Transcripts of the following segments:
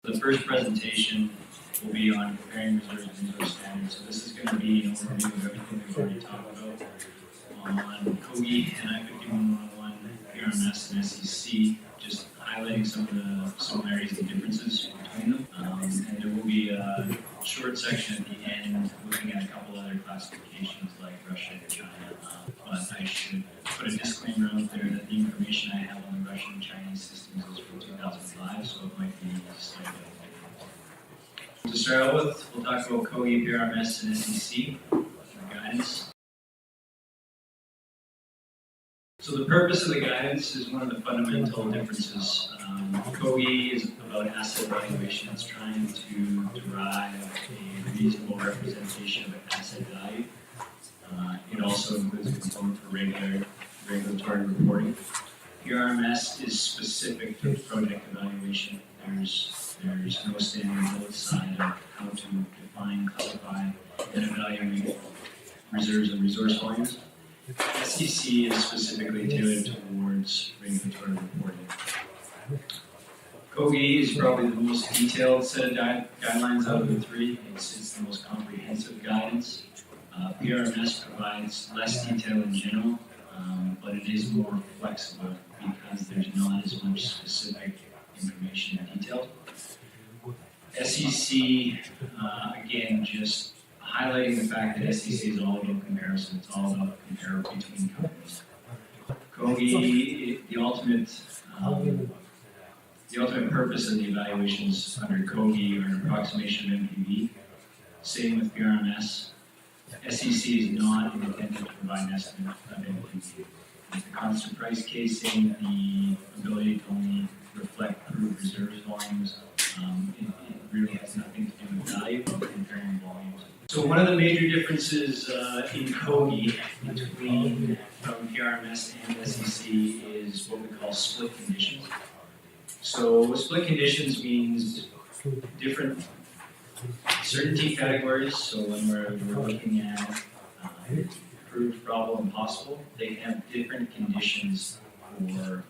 The first presentation will be on comparing reserves and resource standards. So this is going to be an overview of everything we've already talked about on COGI, and I could do one-on-one PRMS and SEC, just highlighting some of the similarities and differences between them. And there will be a short section at the end looking at a couple other classifications like Russia and China. But I should put a disclaimer out there that the information I have on the Russian and Chinese systems is from 2005, so it might be slightly different. To start out with, we'll talk about COGI, PRMS, and SEC guidance. So the purpose of the guidance is one of the fundamental differences. COGI is about asset valuation. It's trying to derive a reasonable representation of asset value. It also includes a component for regulatory reporting. PRMS is specific to project evaluation. There's no standards outside of how to define, classify, and evaluate reserves and resource volumes. SEC is specifically tailored towards regulatory reporting. COGI is probably the most detailed set of guidelines out of the three. It's the most comprehensive guidance. PRMS provides less detail in general, but it is more flexible because there's not as much specific information and detail. SEC, again, just highlighting the fact that SEC is all about comparison. It's all about comparison between companies. COGI, the ultimate purpose of the evaluations under COGI are an approximation of NPV. Same with PRMS. SEC is not intended to provide an estimate of NPV. The constant price casing, the ability to only reflect proved reserves volumes, it really has nothing to do with value, but comparing volumes. So one of the major differences in COGI between PRMS and SEC is what we call split conditions. So split conditions means different certainty categories. So when we're looking at proved, probable, and possible, they have different conditions for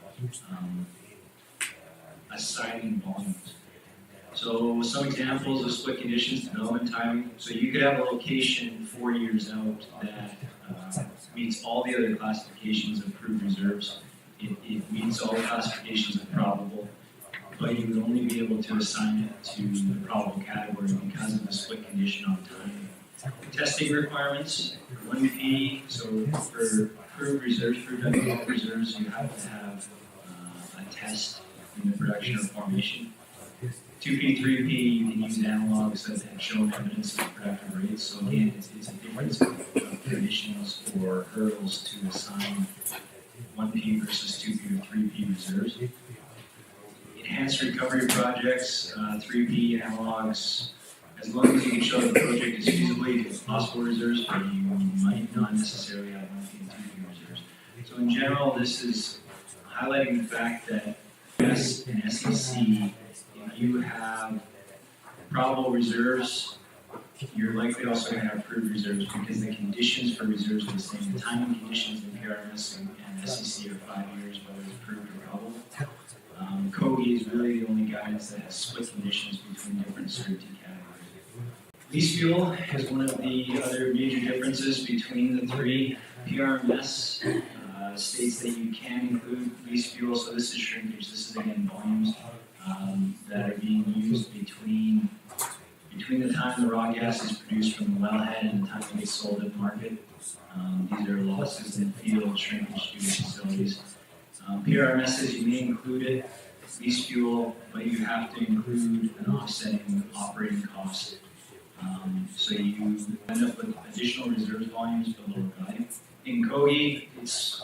assigning volumes. So some examples of split conditions: development timing. So you could have a location 4 years out that meets all the other classifications of proved reserves. It meets all the classifications of probable, but you would only be able to assign it to the probable category because of the split condition on timing. Testing requirements, 1P, so for proved reserves, proved undeveloped reserves, you have to have a test in the production or formation. 2P, 3P, you can use analogs that have shown evidence of productive rates. So again, it's a difference of conditions or hurdles to assign 1P versus 2P or 3P reserves. Enhanced recovery projects, 3P analogs, as long as you can show the project is feasibly to possible reserves, but you might not necessarily have 1P and 2P reserves. So in general, this is highlighting the fact that S and SEC, if you have probable reserves, you're likely also going to have proved reserves because the conditions for reserves are the same. The timing conditions in PRMS and SEC are 5 years, whether it's proved or probable. COGI is really the only guidance that has split conditions between different certainty categories. Lease fuel is one of the other major differences between the three. PRMS states that you can include lease fuel, so this is shrinkage. This is again volumes that are being used between the time the raw gas is produced from the wellhead and the time it gets sold at market. These are losses in field shrinkage due to facilities. PRMS says you may include it, lease fuel, but you have to include an offsetting operating cost. So you end up with additional reserves volumes but lower value. In COGI, it's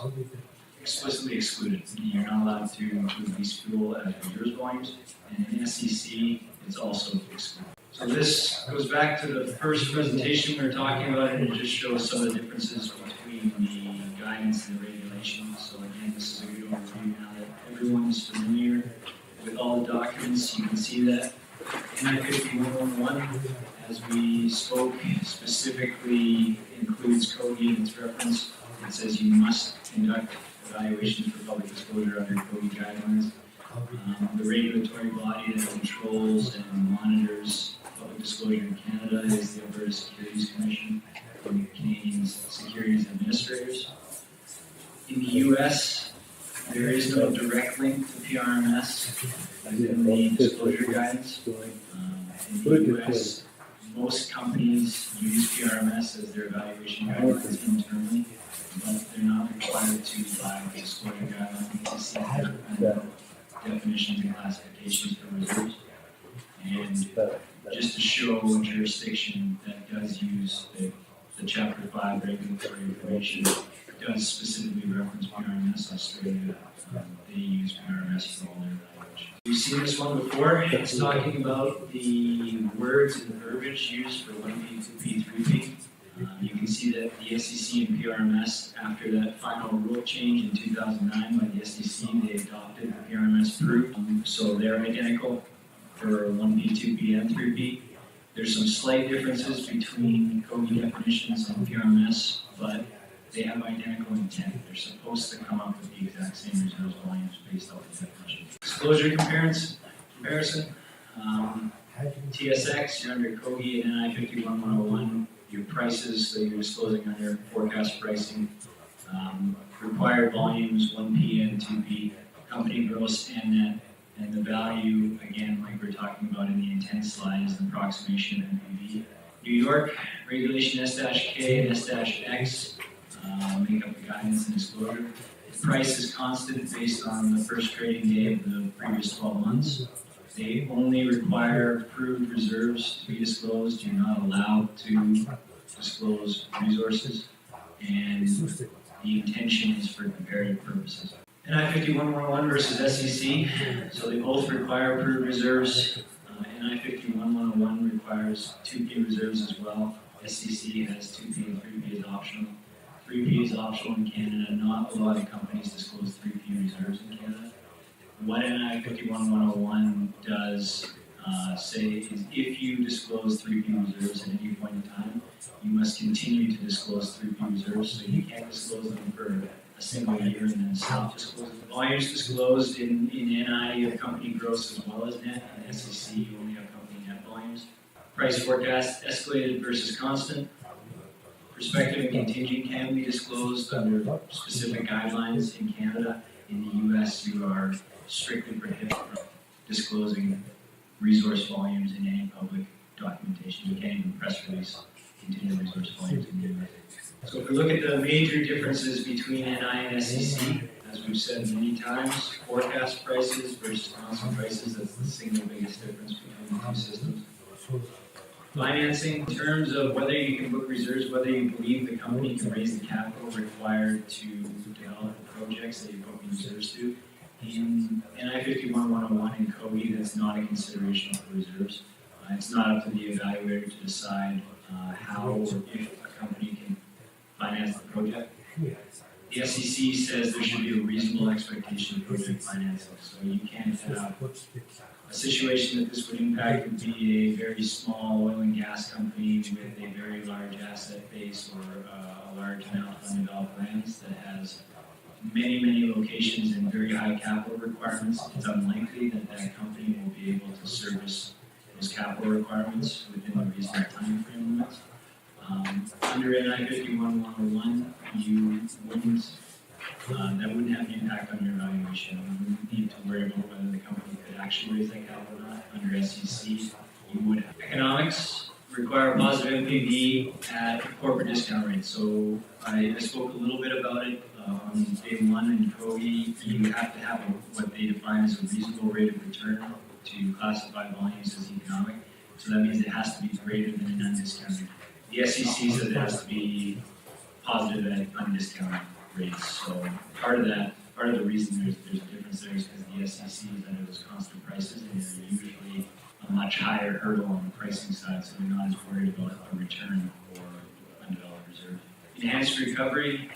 explicitly excluded. You're not allowed to include lease fuel as reserves volumes, and in SEC, it's also excluded. So this goes back to the first presentation we were talking about, and it just shows some of the differences between the guidance and the regulations. So again, this is a good overview now that everyone's familiar with all the documents. You can see that NI-5111, as we spoke, specifically includes COGI in its reference. It says you must conduct evaluations for public disclosure under COGI guidelines. The regulatory body that controls and monitors public disclosure in Canada is the Alberta Securities Commission and the Canadian Securities Administrators. In the U.S., there is no direct link to PRMS within the disclosure guidance. In the U.S., most companies use PRMS as their evaluation guidelines internally, but they're not required to by the disclosure guidelines to see their definitions and classifications for reserves. And just to show a jurisdiction that does use the Chapter 5 regulatory information, does specifically reference PRMS. Australia, they use PRMS for all their evaluation. We've seen this one before. It's talking about the words and verbiage used for 1P, 2P, 3P. You can see that the SEC and PRMS, after that final rule change in 2009 by the SEC, they adopted the PRMS proof. So they're identical for 1P, 2P, and 3P. There's some slight differences between COGI definitions and PRMS, but they have identical intent. They're supposed to come up with the exact same reserves volumes based off the definition. Disclosure comparison. TSX, you're under COGI and NI 51101. Your prices that you're disclosing under forecast pricing. Required volumes, 1P and 2P. Company gross and net. And the value, again, like we're talking about in the intent slide, is the approximation of NPV. New York, regulation S-K and S-X. Make up the guidance and disclosure. The price is constant based on the first trading day of the previous 12 months. They only require approved reserves to be disclosed. You're not allowed to disclose resources. And the intention is for comparative purposes. NI 51101 versus SEC. So they both require approved reserves. NI 51101 requires 2P reserves as well. SEC has 2P and 3P is optional. 3P is optional in Canada. Not a lot of companies disclose 3P reserves in Canada. What NI 51101 does say is if you disclose 3P reserves at any point in time, you must continue to disclose 3P reserves, so you can't disclose them for a single year and then stop disclosing. Volumes disclosed in NI, you have company gross as well as net. In SEC, you only have company net volumes. Price forecast, escalated versus constant. Prospective and contingent can be disclosed under specific guidelines in Canada. In the US, you are strictly prohibited from disclosing resource volumes in any public documentation. You can't even press release contingent resource volumes in the US. So if we look at the major differences between NI and SEC, as we've said many times, forecast prices versus constant prices, that's the single biggest difference between the two systems. Financing, in terms of whether you can book reserves, whether you believe the company can raise the capital required to develop the projects that you're booking reserves to. In NI 51101 and COGI, that's not a consideration for reserves. It's not up to the evaluator to decide how or if a company can finance the project. The SEC says there should be a reasonable expectation of project financing, so you can't have a situation that this would impact would be a very small oil and gas company with a very large asset base or a large amount of undeveloped lands that has many locations and very high capital requirements. It's unlikely that that company will be able to service those capital requirements within the reasonable time frame limits. Under NI 51101, you wouldn't, that wouldn't have an impact on your evaluation. You wouldn't need to worry about whether the company could actually raise that capital or not. Under SEC, you would have. Economics require a positive NPV at corporate discount rate. So I spoke a little bit about it on day one in COGI. You have to have what they define as a reasonable rate of return to classify volumes as economic. So that means it has to be greater than an undiscounted. The SEC says it has to be positive at undiscounted rates. So part of the reason there's a difference there is because the SEC is under those constant prices, and they're usually a much higher hurdle on the pricing side, so they're not as worried about a return for undeveloped reserve. Enhanced recovery,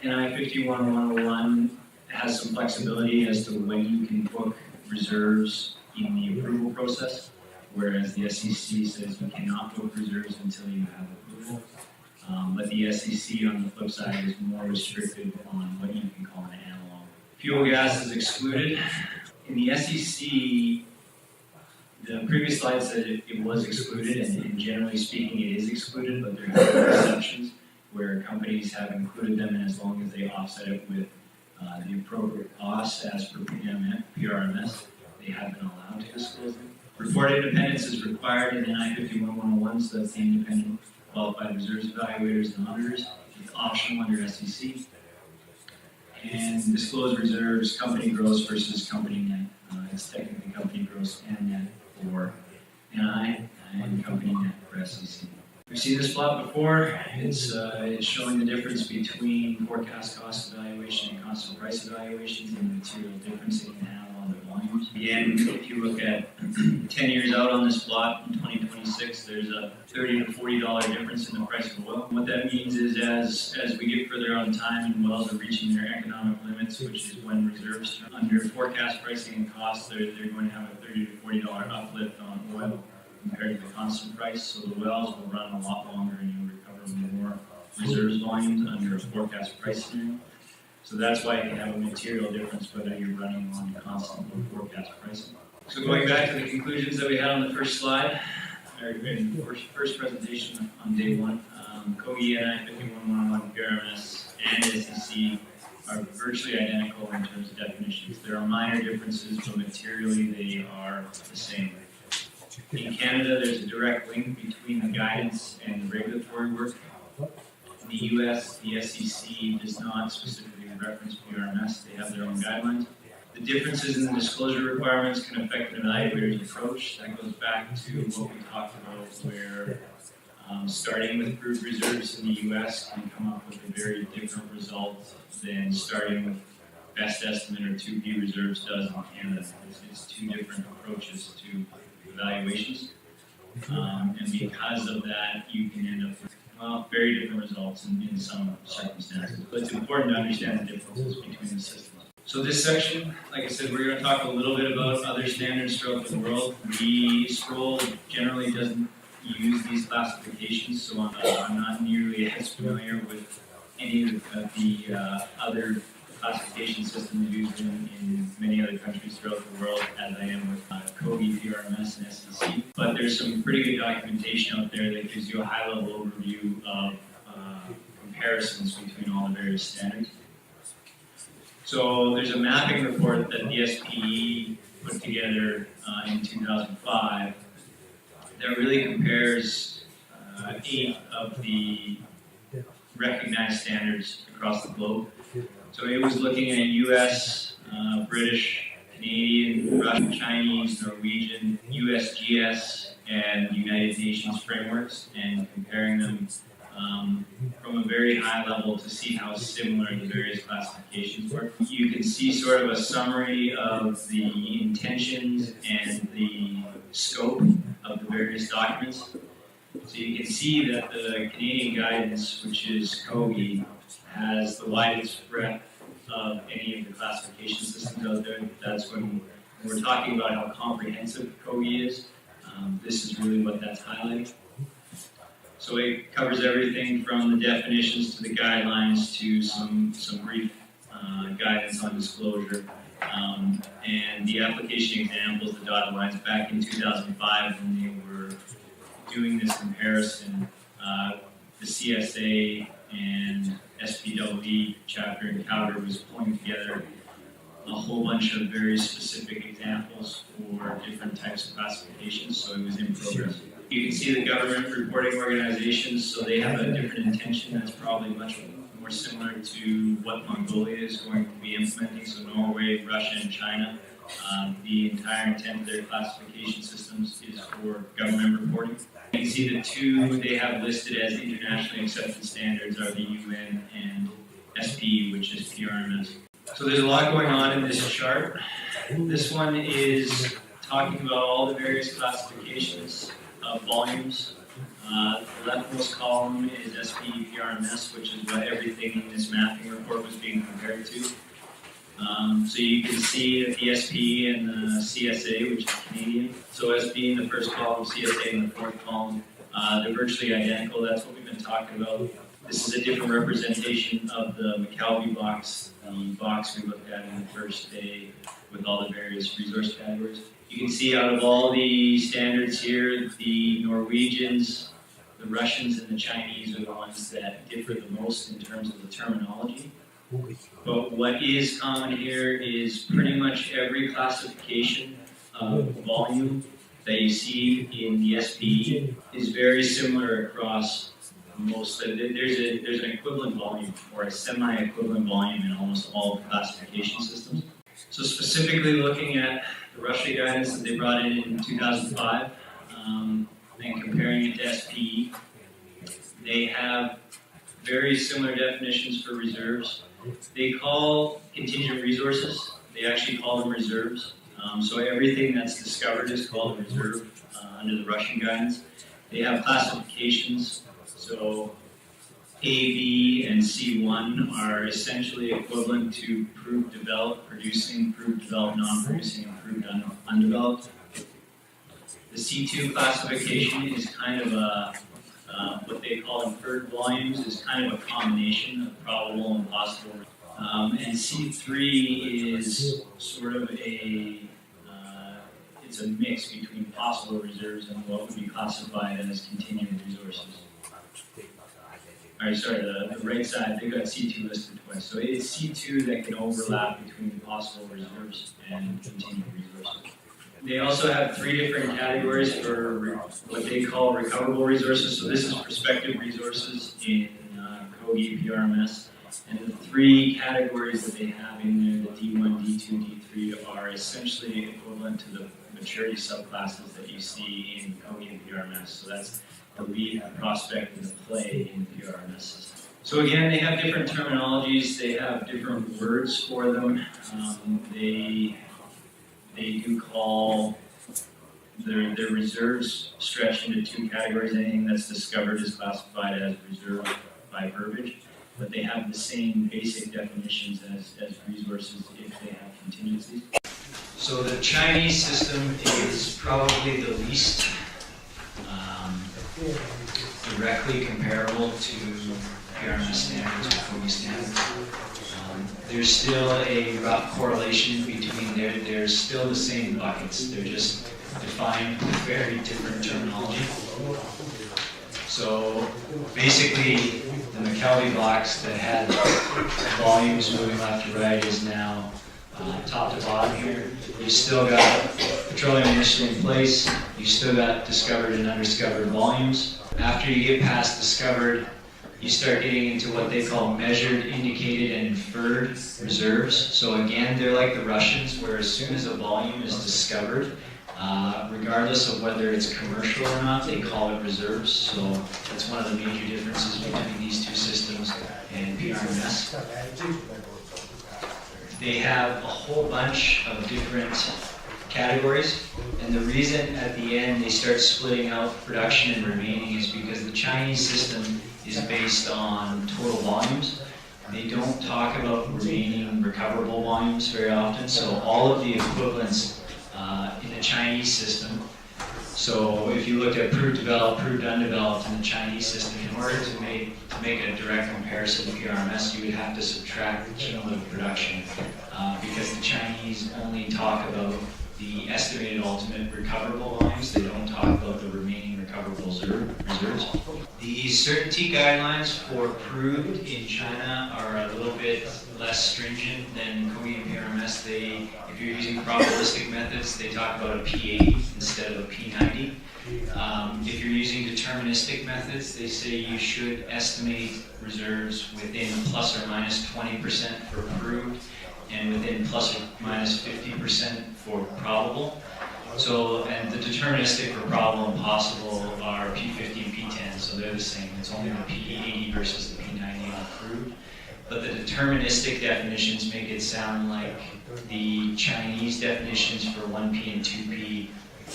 NI 51101 has some flexibility as to when you can book reserves in the approval process, whereas the SEC says you cannot book reserves until you have approval. But the SEC, on the flip side, is more restrictive on what you can call an analog Fuel gas is excluded. In the SEC, the previous slide said it was excluded, and generally speaking it is excluded, but there have been exceptions where companies have included them, and as long as they offset it with the appropriate costs as per PRMS, they have been allowed to disclose them. Report independence is required in NI 51-101, so that's the independent qualified reserves evaluators and auditors. It's optional under SEC. And disclosed reserves, company gross versus company net. It's technically company gross and net for NI and company net for SEC. We've seen this plot before. It's showing the difference between forecast cost evaluation and constant price evaluations and the material difference it can have on the volumes. Again, if you look at 10 years out on this plot in 2026, there's a $30 to $40 difference in the price of oil. What that means is as we get further on time and wells are reaching their economic limits, which is when reserves are under forecast pricing and costs, they're going to have a $30 to $40 uplift on oil compared to the constant price, so the wells will run a lot longer and you'll recover more reserves volumes under a forecast price scenario. So that's why it can have a material difference whether you're running on constant or forecast pricing. So going back to the conclusions that we had on the first slide, or in the first presentation on day one, COGI, NI 51-101, PRMS, and SEC are virtually identical in terms of definitions. There are minor differences, but materially they are the same. In Canada, there's a direct link between the guidance and the regulatory work. In the US, the SEC does not specifically reference PRMS. They have their own guidelines. The differences in the disclosure requirements can affect an evaluator's approach. That goes back to what we talked about, where starting with proved reserves in the US can come up with a very different result than starting with best estimate or 2P reserves does in Canada. It's two different approaches to evaluations, and because of that, you can end up with very different results in some circumstances. But it's important to understand the differences between the systems. So this section, like I said, we're going to talk a little bit about other standards throughout the world. The scroll generally doesn't use these classifications, so I'm not nearly as familiar with any of the other classification systems used in many other countries throughout the world as I am with COGI, PRMS, and SEC. But there's some pretty good documentation out there that gives you a high-level overview of comparisons between all the various standards. So there's a mapping report that the SPE put together in 2005 that really compares 8 of the recognized standards across the globe. So it was looking at US, British, Canadian, Russian, Chinese, Norwegian, USGS, and United Nations frameworks and comparing them from a very high level to see how similar the various classifications were. You can see sort of a summary of the intentions and the scope of the various documents. So you can see that the Canadian guidance, which is COGI, has the widest breadth of any of the classification systems out there. That's when we're talking about how comprehensive COGI is. This is really what that's highlighting. So it covers everything from the definitions to the guidelines to some brief guidance on disclosure. And the application examples, the dotted lines, back in 2005 when they were doing this comparison, the CSA and SPWE chapter in Calgary was pulling together a whole bunch of very specific examples for different types of classifications, so it was in progress. You can see the government reporting organizations, so they have a different intention that's probably much more similar to what Mongolia is going to be implementing, so Norway, Russia, and China. The entire intent of their classification systems is for government reporting. You can see the two they have listed as internationally accepted standards are the UN and SPE, which is PRMS. So there's a lot going on in this chart. This one is talking about all the various classifications of volumes. The leftmost column is SPE PRMS, which is what everything in this mapping report was being compared to. So you can see that the SPE and the CSA, which is Canadian. So SPE in the first column, CSA in the fourth column, they're virtually identical. That's what we've been talking about. This is a different representation of the McKelvey box, the box we looked at in the first day with all the various resource categories. You can see out of all the standards here, the Norwegians, the Russians, and the Chinese are the ones that differ the most in terms of the terminology. But what is common here is pretty much every classification of volume that you see in the SPE is very similar across most. There's an equivalent volume or a semi-equivalent volume in almost all classification systems. So specifically looking at the Russia guidance that they brought in 2005 and comparing it to SPE, they have very similar definitions for reserves. They call contingent resources, they actually call them reserves. So everything that's discovered is called a reserve under the Russian guidance. They have classifications, so A, B, and C1 are essentially equivalent to proved developed, producing, proved developed, non-producing, and proved undeveloped. The C2 classification is kind of a, what they call inferred volumes, is kind of a combination of probable and possible. And C3 is sort of it's a mix between possible reserves and what would be classified as contingent resources. Alright, sorry, the right side, they've got C2 listed twice. So it's C2 that can overlap between possible reserves and contingent resources. They also have 3 different categories for what they call recoverable resources. So this is prospective resources in COGI PRMS. And the 3 categories that they have in there, the D1, D2, D3, are essentially equivalent to the maturity subclasses that you see in COGI and PRMS. So that's the lead, the prospect, and the play in the PRMS system. So again, they have different terminologies. They have different words for them. They do call their reserves stretch into 2 categories. Anything that's discovered is classified as reserve by verbiage, but they have the same basic definitions as resources if they have contingencies. So the Chinese system is probably the least directly comparable to PRMS standards or COGI standards. There's still a rough correlation between they're still the same buckets. They're just defined with very different terminology. So basically, the McKelvey box that had volumes moving left to right is now top to bottom here. You still got petroleum initially in place. You still got discovered and undiscovered volumes. After you get past discovered, you start getting into what they call measured, indicated, and inferred reserves. So again, they're like the Russians, where as soon as a volume is discovered, regardless of whether it's commercial or not, they call it reserves. So that's one of the major differences between these 2 systems and PRMS. They have a whole bunch of different categories, and the reason at the end they start splitting out production and remaining is because the Chinese system is based on total volumes. They don't talk about remaining recoverable volumes very often, so all of the equivalents in the Chinese system. So if you looked at proved developed, proved undeveloped in the Chinese system, in order to make a direct comparison to PRMS, you would have to subtract the cumulative production because the Chinese only talk about the estimated ultimate recoverable volumes. They don't talk about the remaining recoverable reserves. The certainty guidelines for proved in China are a little bit less stringent than COGI and PRMS. If you're using probabilistic methods, they talk about a P80 instead of a P90. If you're using deterministic methods, they say you should estimate reserves within plus or minus 20% for proved and within plus or minus 50% for probable. So, and the deterministic for probable and possible are P50 and P10, so they're the same. It's only the P80 versus the P90 on proved. But the deterministic definitions make it sound like the Chinese definitions for 1P and 2P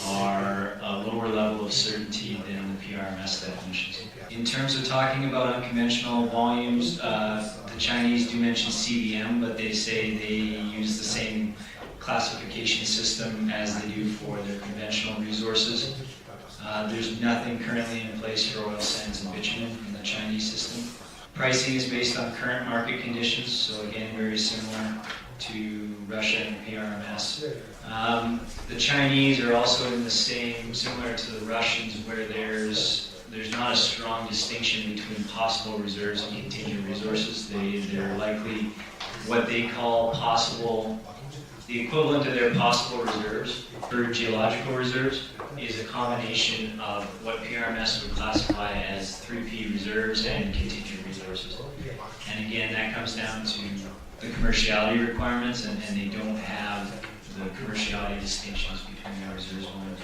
are a lower level of certainty than the PRMS definitions. In terms of talking about unconventional volumes, the Chinese do mention CDM, but they say they use the same classification system as they do for their conventional resources. There's nothing currently in place for oil sands and bitumen in the Chinese system. Pricing is based on current market conditions, so again, very similar to Russia and PRMS. The Chinese are also in the same, similar to the Russians, where there's not a strong distinction between possible reserves and contingent resources. They're likely what they call possible, the equivalent of their possible reserves for geological reserves is a combination of what PRMS would classify as 3P reserves and contingent resources. And again, that comes down to the commerciality requirements, and they don't have the commerciality distinctions between the reserves and